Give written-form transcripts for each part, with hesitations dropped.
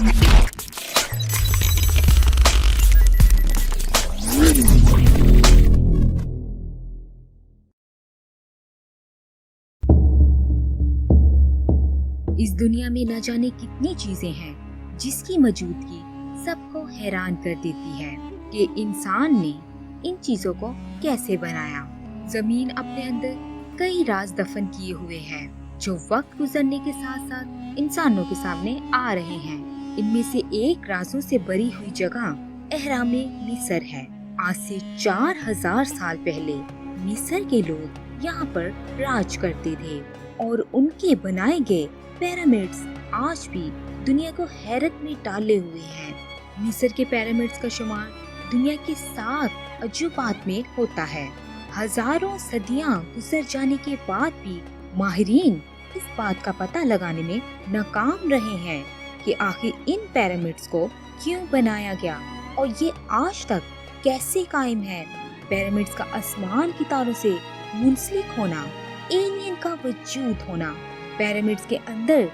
इस दुनिया में न जाने कितनी चीजें हैं जिसकी मौजूदगी सबको हैरान कर देती है कि इंसान ने इन चीजों को कैसे बनाया। जमीन अपने अंदर कई राज दफन किए हुए है जो वक्त गुजरने के साथ साथ इंसानों के सामने आ रहे हैं। इनमें से एक राजों से भरी हुई जगह अहरामे मिस्र है। आज से 4000 साल पहले मिस्र के लोग यहाँ पर राज करते थे और उनके बनाए गए पिरामिड्स आज भी दुनिया को हैरत में डाले हुए हैं। मिस्र के पिरामिड्स का शुमार दुनिया के 7 अजूबात में होता है। हजारों सदियां गुजर जाने के बाद भी माहिरीन इस बात का पता लगाने में नाकाम रहे हैं कि आखिर इन पिरामिड्स को क्यों बनाया गया और ये आज तक कैसे कायम है। पिरामिड्स का आसमान की तारों से मुंसलिक होना, एलियन का वजूद होना, पिरामिड्स के अंदर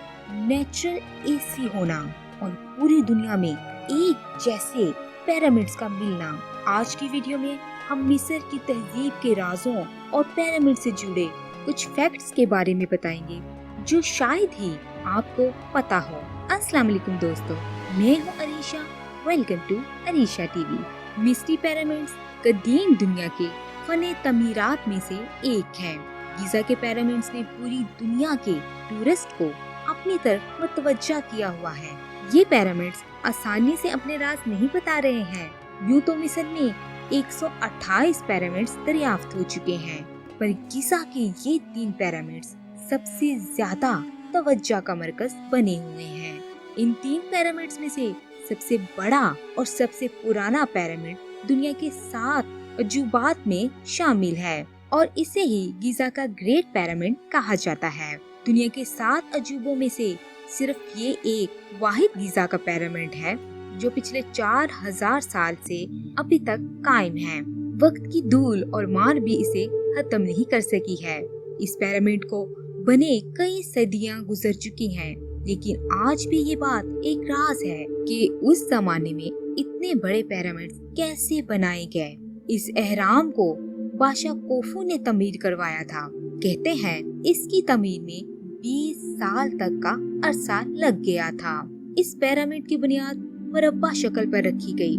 नेचुरल एसी होना और पूरी दुनिया में एक जैसे पिरामिड्स का मिलना। आज की वीडियो में हम मिस्र की तहजीब के राजों और पिरामिड से जुड़े कुछ फैक्ट्स के बारे में बताएंगे जो शायद ही आपको पता हो। अस्सलाम वालेकुम दोस्तों, मैं हूँ Arisha. Welcome to Arisha TV. मिस्री पिरामिड्स कदीम दुनिया के फने तमीरात में से एक है। गीजा के पिरामिड्स ने पूरी दुनिया के टूरिस्ट को अपनी तरफ मुतवज्जा किया हुआ है। ये पिरामिड्स आसानी से अपने राज नहीं बता रहे हैं। यूं तो मिस्र में 128 पिरामिड्स दरियाफ्त हो चुके हैं, पर गीजा के ये 3 पिरामिड्स सबसे ज्यादा तवज्जा का मरकज बने हुए हैं। इन 3 पिरामिड्स में से सबसे बड़ा और सबसे पुराना पिरामिड दुनिया के 7 अजूबात में शामिल है और इसे ही गीजा का ग्रेट पिरामिड कहा जाता है। दुनिया के 7 अजूबों में से सिर्फ ये एक वाहिद गीजा का पिरामिड है जो पिछले 4000 साल से अभी तक कायम है। वक्त की धूल और मार भी इसे खत्म नहीं कर सकी है। इस पिरामिड को बने कई सदियां गुजर चुकी हैं, लेकिन आज भी ये बात एक राज है कि उस जमाने में इतने बड़े पिरामिड कैसे बनाए गए। इस एहराम को बादशाह कोफू ने तमीर करवाया था। कहते हैं इसकी तमीर में 20 साल तक का अरसा लग गया था। इस पिरामिड की बुनियाद मुरब्बा शक्ल पर रखी गई,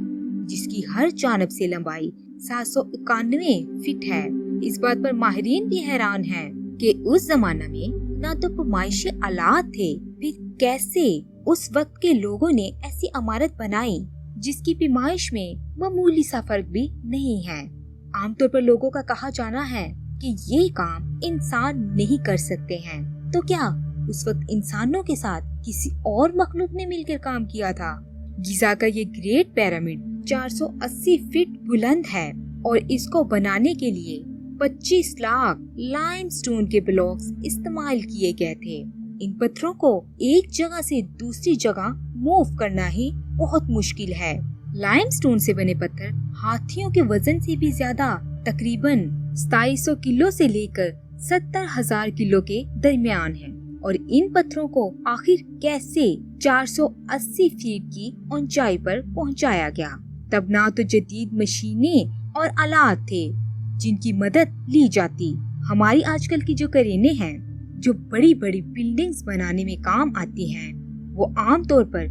जिसकी हर जानब से लंबाई 791 फीट है। इस बात पर माहिरीन भी हैरान हैं कि उस जमाना में न तो पैमाइशी आलात थे, फिर कैसे उस वक्त के लोगों ने ऐसी इमारत बनाई जिसकी पैमाइश में मामूली सा फर्क भी नहीं है। आमतौर पर लोगों का कहा जाना है कि ये काम इंसान नहीं कर सकते हैं, तो क्या उस वक्त इंसानों के साथ किसी और मखलूक ने मिलकर काम किया था? गीजा का ये ग्रेट पिरामिड 480 फीट बुलंद है और इसको बनाने के लिए 25 लाख लाइमस्टोन के ब्लॉक्स इस्तेमाल किए गए थे। इन पत्थरों को एक जगह से दूसरी जगह मूव करना ही बहुत मुश्किल है। लाइमस्टोन से बने पत्थर हाथियों के वजन से भी ज्यादा, तकरीबन 2700 किलो से लेकर 70,000 किलो के दरमियान है। और इन पत्थरों को आखिर कैसे 480 फीट की ऊंचाई पर पहुंचाया गया? तब ना तो जदीद मशीनें और आलात थे जिनकी मदद ली जाती। हमारी आजकल की जो करेने हैं जो बड़ी बड़ी बिल्डिंग्स बनाने में काम आती हैं, वो आमतौर पर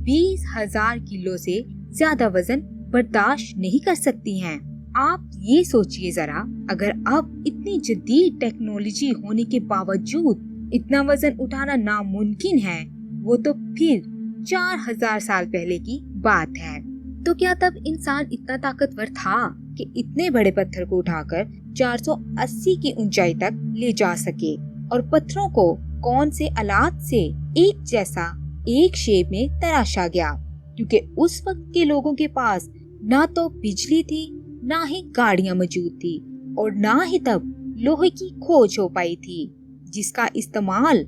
20,000 किलो से ज्यादा वजन बर्दाश्त नहीं कर सकती हैं। आप ये सोचिए जरा, अगर अब इतनी जदीद टेक्नोलॉजी होने के बावजूद इतना वजन उठाना नामुमकिन है, वो तो फिर 4000 साल पहले की बात है। तो क्या तब इंसान इतना ताकतवर था कि इतने बड़े पत्थर को उठाकर 480 की ऊंचाई तक ले जा सके? और पत्थरों को कौन से आलात से एक जैसा एक शेप में तराशा गया? क्योंकि उस वक्त के लोगों के पास ना तो बिजली थी, ना ही गाड़ियां मौजूद थी और ना ही तब लोहे की खोज हो पाई थी जिसका इस्तेमाल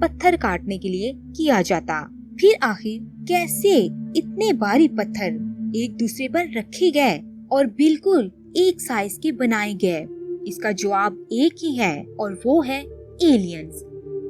पत्थर काटने के लिए किया जाता। फिर आखिर कैसे इतने भारी पत्थर एक दूसरे पर रखे गए और बिल्कुल एक साइज के बनाए गए? इसका जवाब एक ही है और वो है एलियंस।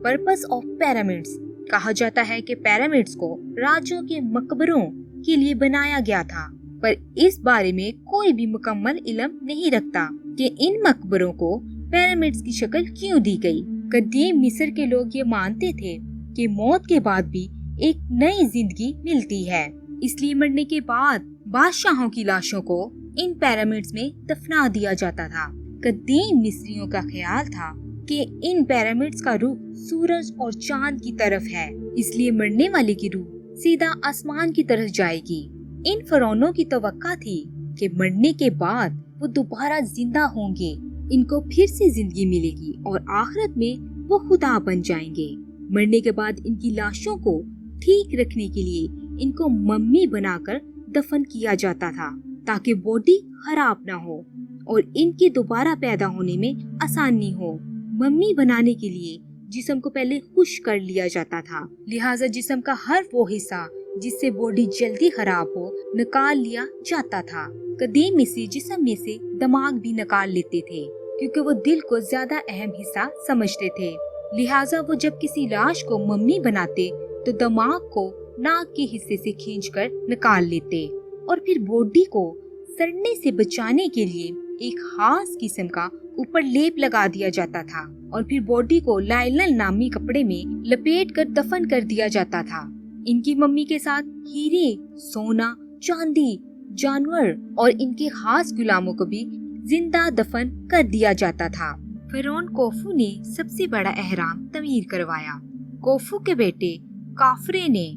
पर्पस ऑफ पिरामिड्स कहा जाता है कि पिरामिड्स को राजों के मकबरों के लिए बनाया गया था, पर इस बारे में कोई भी मुकम्मल इल्म नहीं रखता कि इन मकबरों को पिरामिड्स की शक्ल क्यों दी गई। कदीम मिस्र के लोग ये मानते थे कि मौत के बाद भी एक नई जिंदगी मिलती है, इसलिए मरने के बाद बादशाहों की लाशों को इन पिरामिड्स में दफना दिया जाता था। कदीम मिस्रियों का ख्याल था कि इन पिरामिड्स का रुख सूरज और चांद की तरफ है, इसलिए मरने वाले की रूह सीधा आसमान की तरफ जाएगी। इन फरौनों की तवक्का थी कि मरने के बाद वो दोबारा जिंदा होंगे, इनको फिर से जिंदगी मिलेगी और आखिरत में वो खुदा बन जाएंगे। मरने के बाद इनकी लाशों को ठीक रखने के लिए इनको मम्मी बनाकर दफन किया जाता था ताकि बॉडी खराब ना हो और इनके दोबारा पैदा होने में आसानी हो। मम्मी बनाने के लिए जिस्म को पहले खुश्क कर लिया जाता था, लिहाजा जिस्म का हर वो हिस्सा जिससे बॉडी जल्दी खराब हो निकाल लिया जाता था। कदीम मिस्री जिस्म में से दिमाग भी निकाल लेते थे क्योंकि वो दिल को ज्यादा अहम हिस्सा समझते थे। लिहाजा वो जब किसी लाश को मम्मी बनाते तो दिमाग को नाक के हिस्से से खींचकर निकाल लेते और फिर बॉडी को सड़ने से बचाने के लिए एक खास किस्म का ऊपर लेप लगा दिया जाता था और फिर बॉडी को लाइलन नामी कपड़े में लपेट कर दफन कर दिया जाता था। इनकी मम्मी के साथ हीरे, सोना, चांदी, जानवर और इनके खास गुलामों को भी जिंदा दफन कर दिया जाता था। फिरौन कोफू ने सबसे बड़ा एहराम तमीर करवाया। कोफू के बेटे काफरे ने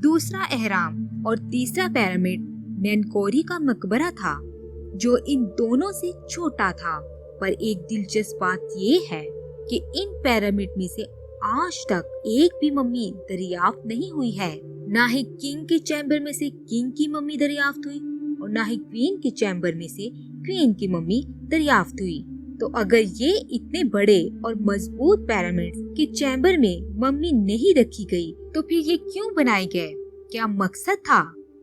दूसरा एहराम और तीसरा पिरामिड मेनकोरी का मकबरा था जो इन दोनों से छोटा था। पर एक दिलचस्प बात ये है कि इन पिरामिड में से आज तक एक भी मम्मी दरियाफ्त नहीं हुई है। ना ही किंग के चैम्बर में से किंग की मम्मी दरियाफ्त हुई और ना ही क्वीन के चैम्बर में से क्वीन की मम्मी दरियाफ्त हुई। तो अगर ये इतने बड़े और मजबूत पिरामिड्स के चैम्बर में मम्मी नहीं रखी गई तो फिर ये क्यों बनाए गए? क्या मकसद था?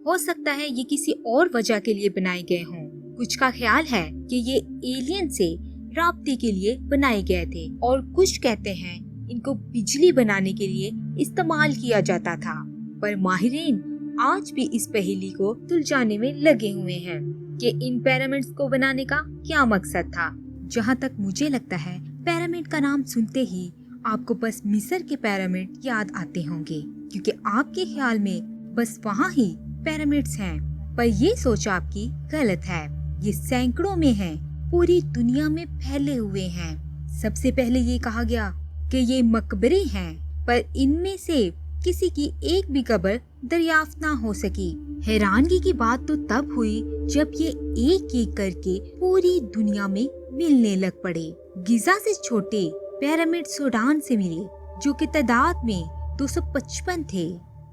हो सकता है ये किसी और वजह के लिए बनाए गए हों। कुछ का ख्याल है कि ये एलियन से राब्ते के लिए बनाए गए थे और कुछ कहते हैं इनको बिजली बनाने के लिए इस्तेमाल किया जाता था। पर माहिरीन आज भी इस पहेली को सुलझाने में लगे हुए हैं कि इन पिरामिड्स को बनाने का क्या मकसद था। जहाँ तक मुझे लगता है पिरामिड का नाम सुनते ही आपको बस मिस्र के पिरामिड याद आते होंगे क्योंकि आपके ख्याल में बस वहाँ ही पिरामिड्स हैं। पर ये सोच आपकी गलत है। ये सैकड़ों में हैं, पूरी दुनिया में फैले हुए हैं। सबसे पहले ये कहा गया कि ये मकबरे हैं, पर इनमें से किसी की एक भी कब्र दरियाफ्त ना हो सकी। हैरानगी की बात तो तब हुई जब ये एक एक करके पूरी दुनिया में मिलने लग पड़े। गिजा से छोटे पिरामिड सूडान से मिले जो कि तादाद में 255 थे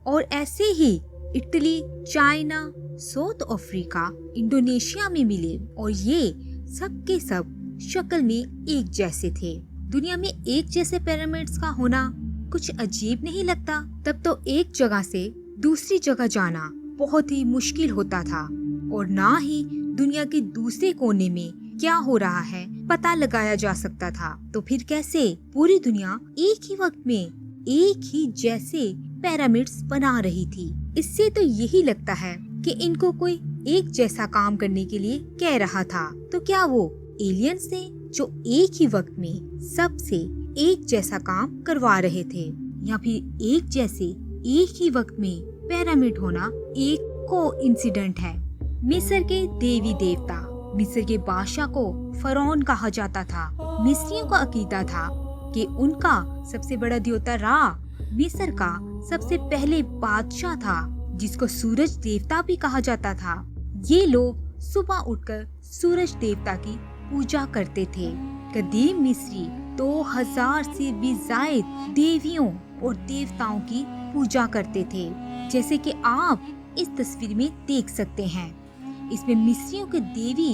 और ऐसे ही Italy, China, South Africa, Indonesia में मिले और ये सब के सब शक्ल में एक जैसे थे। दुनिया में एक जैसे पिरामिड्स का होना कुछ अजीब नहीं लगता? तब तो एक जगह से दूसरी जगह जाना बहुत ही मुश्किल होता था और ना ही दुनिया के दूसरे कोने में क्या हो रहा है पता लगाया जा सकता था। तो फिर कैसे पूरी दुनिया एक ही वक्त में एक ही जैसे पिरामिड्स बना रही थी? इससे तो यही लगता है कि इनको कोई एक जैसा काम करने के लिए कह रहा था। तो क्या वो एलियंस थे जो एक ही वक्त में सबसे एक जैसा काम करवा रहे थे, या फिर एक जैसे एक ही वक्त में पिरामिड होना एक कोइंसिडेंट है? मिस्र के देवी देवता, मिस्र के बादशाह को फरौन कहा जाता था। मिस्रियों का अकीदा था कि उनका सबसे बड़ा देवता रा मिस्र का सबसे पहले बादशाह था जिसको सूरज देवता भी कहा जाता था। ये लोग सुबह उठकर सूरज देवता की पूजा करते थे। कदीम मिस्री 2000 से भी ज्यादा देवियों और देवताओं की पूजा करते थे, जैसे कि आप इस तस्वीर में देख सकते हैं। इसमें मिस्रियों के देवी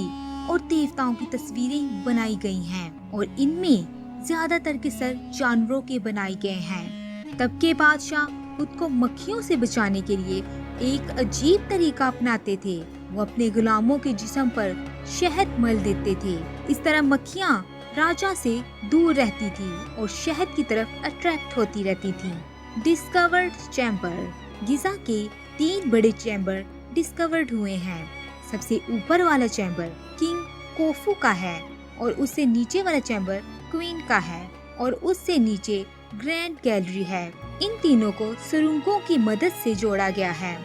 और देवताओं की तस्वीरें बनाई गई हैं और इनमें ज्यादातर के सर जानवरों के बनाए गए हैं। तब के बादशाह खुद को मक्खियों से बचाने के लिए एक अजीब तरीका अपनाते थे। वो अपने गुलामों के जिस्म पर शहद मल देते थे। इस तरह मक्खियाँ राजा से दूर रहती थी और शहद की तरफ अट्रैक्ट होती रहती थी। Discovered chamber. गिजा के 3 बड़े चैम्बर डिस्कवर्ड हुए हैं। सबसे ऊपर वाला चैम्बर किंग कोफू का है और उससे नीचे वाला चैम्बर क्वीन का है और उससे नीचे ग्रैंड गैलरी है। इन तीनों को सुरंगों की मदद से जोड़ा गया है।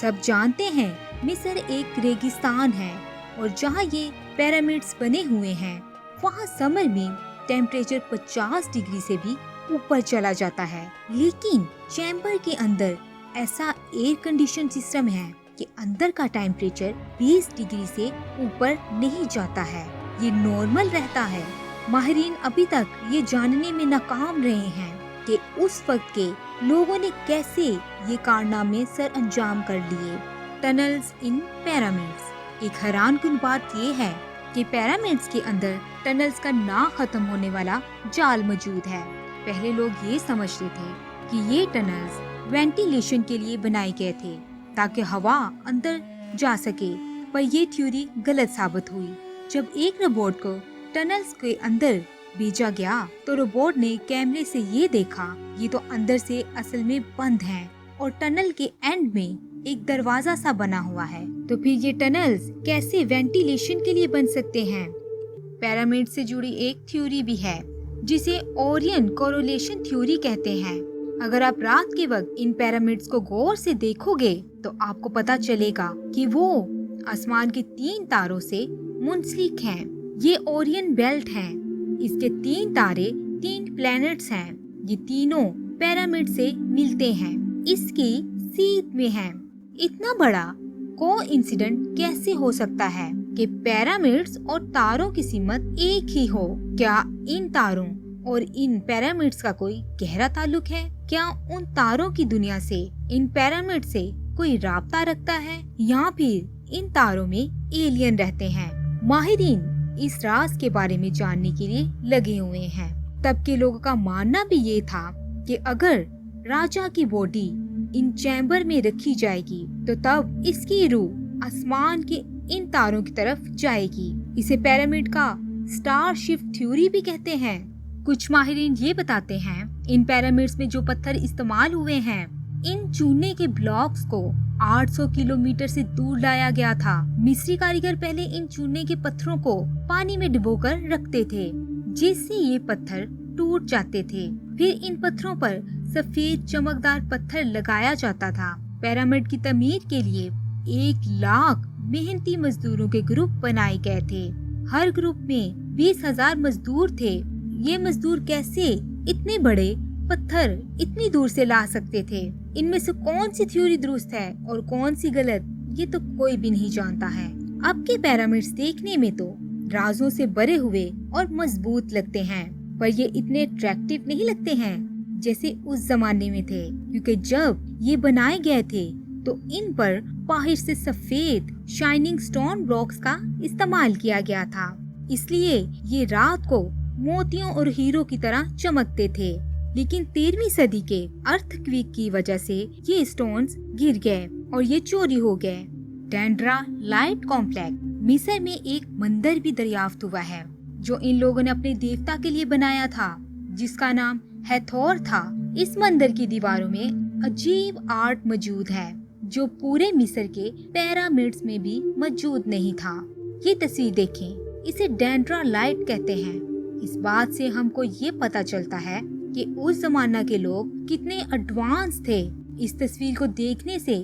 सब जानते हैं मिस्र एक रेगिस्तान है और जहाँ ये पिरामिड्स बने हुए हैं वहाँ समर में टेम्परेचर 50 डिग्री से भी ऊपर चला जाता है। लेकिन चैम्बर के अंदर ऐसा एयर कंडीशन सिस्टम है कि अंदर का टेम्परेचर 20 डिग्री से ऊपर नहीं जाता है, ये नॉर्मल रहता है। माहिरीन अभी तक ये जानने में नाकाम रहे हैं कि उस वक्त के लोगों ने कैसे ये कारनामे सर अंजाम कर लिए। टनल्स इन पिरामिड्स। एक हैरानकुन बात ये है कि पिरामिड्स के अंदर टनल्स का ना खत्म होने वाला जाल मौजूद है। पहले लोग ये समझते थे कि ये टनल्स वेंटिलेशन के लिए बनाए गए थे ताकि हवा अंदर जा सके, पर ये थ्योरी गलत साबित हुई। जब एक रोबोट को टनल्स के अंदर भेजा गया तो रोबोट ने कैमरे से ये देखा ये तो अंदर से असल में बंद है और टनल के एंड में एक दरवाजा सा बना हुआ है। तो फिर ये टनल्स कैसे वेंटिलेशन के लिए बन सकते हैं? पिरामिड से जुड़ी एक थ्योरी भी है जिसे ओरियन कोरिलेशन थ्योरी कहते हैं। अगर आप रात के वक्त इन पिरामिड्स को गौर से देखोगे तो आपको पता चलेगा कि वो आसमान के 3 तारों से मुंसलिक हैं। ये ओरियन बेल्ट है। इसके 3 तारे 3 प्लैनेट्स हैं। ये तीनों पिरामिड से मिलते हैं। इसकी सीध में है। इतना बड़ा कोइंसिडेंट कैसे हो सकता है कि पिरामिड्स और तारों की सीमत एक ही हो? क्या इन तारों और इन पिरामिड्स का कोई गहरा ताल्लुक है? क्या उन तारों की दुनिया से इन पिरामिड से कोई राब्ता रखता है या फिर इन तारों में एलियन रहते हैं? माहिरीन इस राज के बारे में जानने के लिए लगे हुए हैं। तब के लोगों का मानना भी ये था कि अगर राजा की बॉडी इन चैम्बर में रखी जाएगी तो तब इसकी रूह आसमान के इन तारों की तरफ जाएगी। इसे पिरामिड का स्टार शिफ्ट थ्योरी भी कहते हैं। कुछ माहिरीन ये बताते हैं इन पिरामिड्स में जो पत्थर इस्तेमाल हुए हैं, इन चूने के ब्लॉक्स को 800 किलोमीटर से दूर लाया गया था। मिस्री कारीगर पहले इन चूने के पत्थरों को पानी में डुबोकर रखते थे जिससे ये पत्थर टूट जाते थे। फिर इन पत्थरों पर सफेद चमकदार पत्थर लगाया जाता था। पिरामिड की तमीर के लिए 1 लाख मेहनती मजदूरों के ग्रुप बनाए गए थे। हर ग्रुप में 20,000 मजदूर थे। ये मजदूर कैसे इतने बड़े पत्थर इतनी दूर से ला सकते थे? इनमें से कौन सी थ्योरी दुरुस्त है और कौन सी गलत, ये तो कोई भी नहीं जानता है। अब के पिरामिड्स देखने में तो राजों से भरे हुए और मजबूत लगते हैं, पर ये इतने अट्रैक्टिव नहीं लगते हैं जैसे उस जमाने में थे, क्योंकि जब ये बनाए गए थे तो इन पर बाहर से सफेद शाइनिंग स्टोन ब्लॉक्स का इस्तेमाल किया गया था। इसलिए ये रात को मोतियों और हीरो की तरह चमकते थे। लेकिन 13वीं सदी के अर्थक्वेक की वजह से ये स्टोन्स गिर गए और ये चोरी हो गए। डेंड्रा लाइट कॉम्प्लेक्स मिस्र में एक मंदिर भी दरियाफ्त हुआ है जो इन लोगों ने अपने देवता के लिए बनाया था, जिसका नाम हैथोर था। इस मंदिर की दीवारों में अजीब आर्ट मौजूद है जो पूरे मिस्र के पिरामिड्स में भी मौजूद नहीं था। ये तस्वीर देखें, इसे डेंड्रा लाइट कहते हैं। इस बात से हमको ये पता चलता है कि उस जमाना के लोग कितने एडवांस थे। इस तस्वीर को देखने से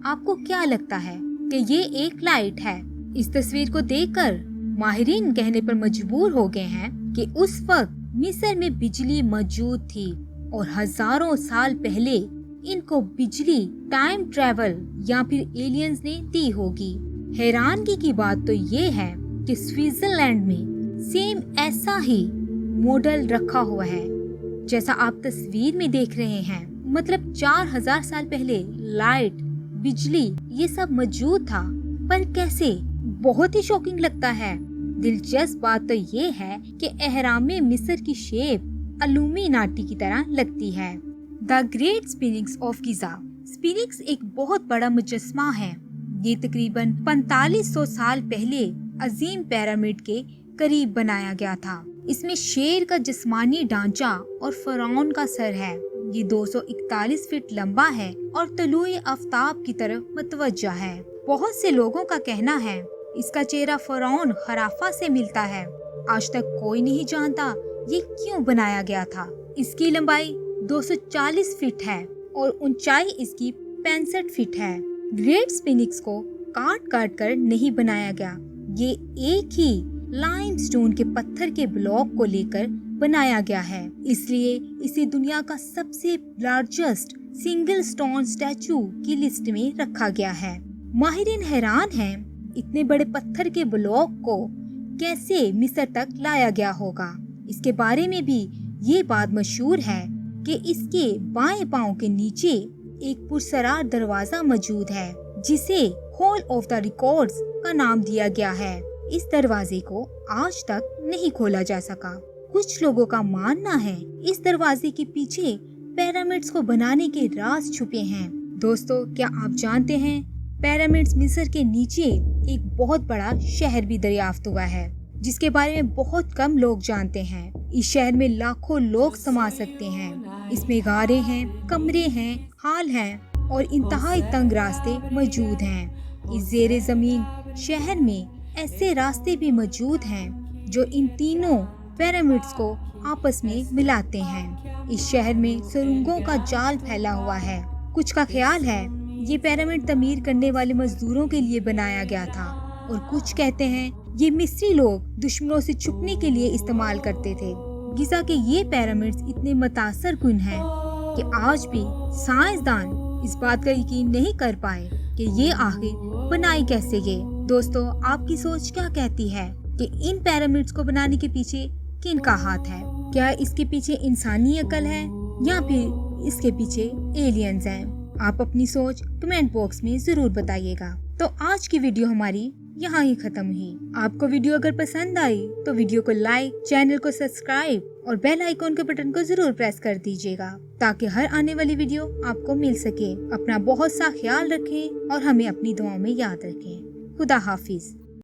आपको क्या लगता है कि ये एक लाइट है? इस तस्वीर को देखकर माहिरीन कहने पर मजबूर हो गए हैं कि उस वक्त मिस्र में बिजली मौजूद थी और हजारों साल पहले इनको बिजली टाइम ट्रेवल या फिर एलियंस ने दी होगी। हैरानगी की बात तो ये है कि स्विट्जरलैंड में सेम ऐसा ही मॉडल रखा हुआ है जैसा आप तस्वीर में देख रहे हैं। मतलब 4000 साल पहले लाइट, बिजली ये सब मौजूद था, पर कैसे? बहुत ही शॉकिंग लगता है। दिलचस्प बात तो ये है कि एहरामे मिस्र की शेप इल्यूमिनाटी की तरह लगती है। The great Sphinx of Giza. Sphinx एक बहुत बड़ा मुजस्मा है। ये तकरीबन 4500 साल पहले अजीम पिरामिड के करीब बनाया गया था। इसमें शेर का जिस्मानी ढांचा और फराउन का सर है ये 241 फीट लंबा है और तलुए आफ्ताब की तरफ मतवज्जा है। बहुत से लोगों का कहना है इसका चेहरा फरौन खराफा से मिलता है। आज तक कोई नहीं जानता ये क्यों बनाया गया था। इसकी लंबाई 240 फीट है और ऊंचाई इसकी 65 फीट है। ग्रेट स्फिंक्स को काट काट कर नहीं बनाया गया, ये एक ही लाइमस्टोन के पत्थर के ब्लॉक को लेकर बनाया गया है, इसलिए इसे दुनिया का सबसे लार्जेस्ट सिंगल स्टोन स्टैचू की लिस्ट में रखा गया है। माहिरीन हैरान हैं इतने बड़े पत्थर के ब्लॉक को कैसे मिस्र तक लाया गया होगा। इसके बारे में भी ये बात मशहूर है कि इसके बाएं पांव के नीचे एक पुरसरार दरवाजा मौजूद है जिसे हॉल ऑफ द रिकॉर्ड्स का नाम दिया गया है। इस दरवाजे को आज तक नहीं खोला जा सका। कुछ लोगों का मानना है इस दरवाजे के पीछे पिरामिड्स को बनाने के राज छुपे हैं। दोस्तों, क्या आप जानते हैं पिरामिड्स मिस्र के नीचे एक बहुत बड़ा शहर भी दरियाफ्त हुआ है जिसके बारे में बहुत कम लोग जानते हैं। इस शहर में लाखों लोग समा सकते हैं। इसमें गारें हैं, कमरे हैं, हाल हैं और इंतहाई तंग रास्ते मौजूद हैं। इस ज़ेरे ज़मीन शहर में ऐसे रास्ते भी मौजूद हैं जो इन तीनों पिरामिड्स को आपस में मिलाते हैं। इस शहर में सुरंगों का जाल फैला हुआ है। कुछ का ख्याल है ये पिरामिड तमीर करने वाले मजदूरों के लिए बनाया गया था और कुछ कहते हैं ये मिस्री लोग दुश्मनों से छुपने के लिए इस्तेमाल करते थे। गिज़ा के ये पिरामिड्स इतने मुतासर कुन हैं कि आज भी साइंसदान इस बात का यकीन नहीं कर पाए कि ये आखिर बनाई कैसे गए। दोस्तों, आपकी सोच क्या कहती है कि इन पिरामिड्स को बनाने के पीछे किन का हाथ है? क्या इसके पीछे इंसानी अकल है या फिर इसके पीछे एलियंस हैं? आप अपनी सोच कमेंट बॉक्स में जरूर बताइएगा। तो आज की वीडियो हमारी यहाँ ही खत्म हुई। आपको वीडियो अगर पसंद आई तो वीडियो को लाइक, चैनल को सब्सक्राइब और बेल आइकॉन के बटन को जरूर प्रेस कर दीजिएगा ताकि हर आने वाली वीडियो आपको मिल सके। अपना बहुत सा ख्याल रखें और हमें अपनी दुआओं में याद रखें। खुदा हाफिज।